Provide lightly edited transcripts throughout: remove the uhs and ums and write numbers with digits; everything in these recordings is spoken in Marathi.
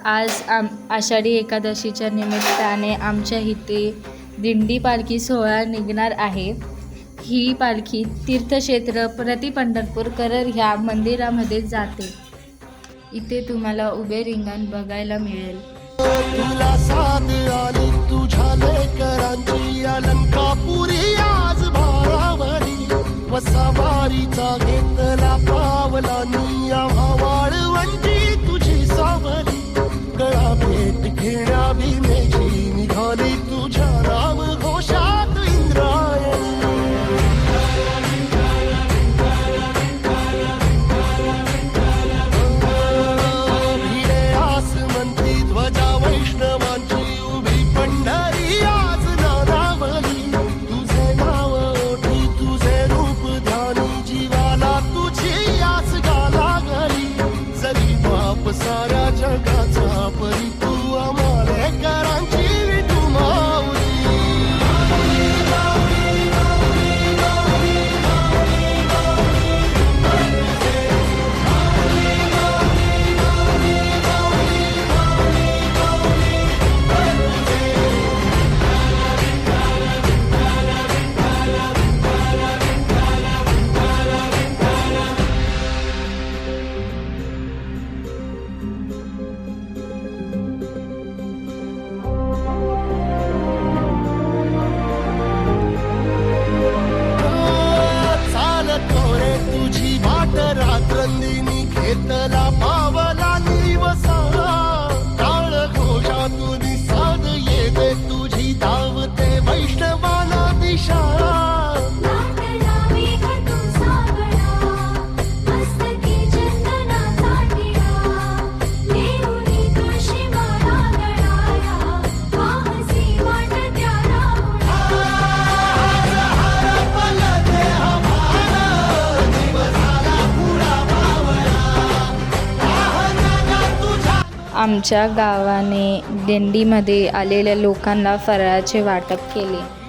आज आषाढी एकादशीच्या निमित्ताने आमच्या इथे दिंडी पालखी सोहळा निघणार आहे। ही पालखी तीर्थक्षेत्र प्रति पंढरपूर करर ह्या मंदिरामध्ये जाते। इथे तुम्हाला उभे रिंगण बघायला मिळेल। तुला साथ आली तुझ्या लेकरांची अलंकापुरी आज भारावली वसावारीचा घेतला पावला निया वाळवंटी तुझी सावली गळा भेट घेण्या भीमेची निघाली तुझ्या राम घोषात इंद्रायणी साऱ्या जगाचा परी तू आम्हाला करांची विठू माऊली रात्रंदिनी घेतला पावला निवसा काळ घोषातून साध येते तुझी धावते वैष्णवाना दिशा आमच्या गावाने दिंडीमध्ये आलेल्या लोकांना फराळाचे वाटप केले।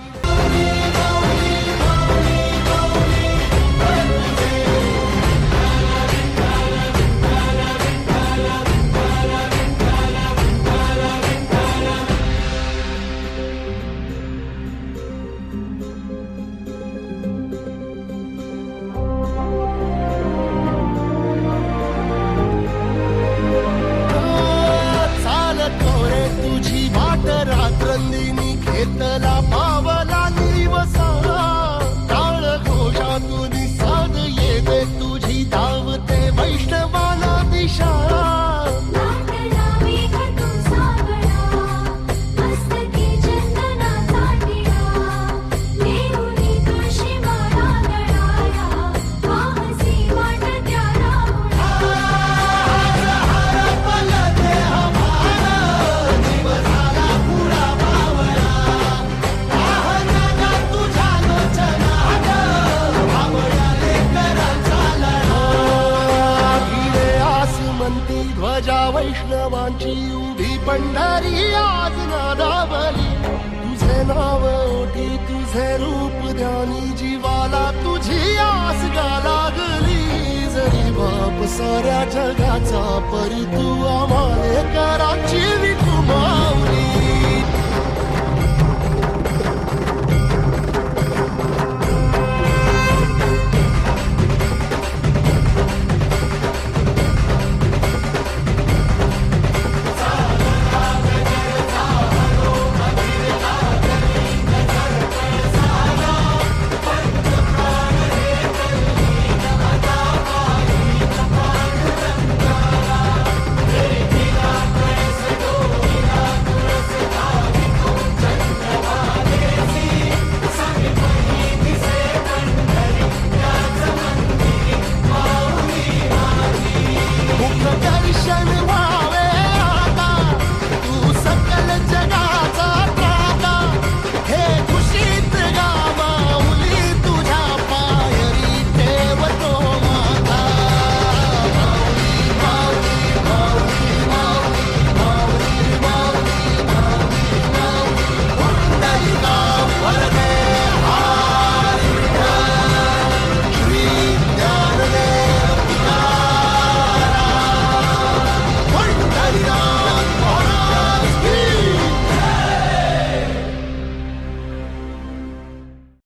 रात्रंदिनी घेतला पावला निवसा काळ घोषातून साध येते तुझी धावते वैष्णवाना दिशा ध्वजा वैष्णवांची उभी पंढरी आज नादावली तुझे नाव ओठी तुझे रूप ध्यानी जीवाला तुझी आस गा लागली जरी बाप साऱ्या जगाचा परी तू आम्हाला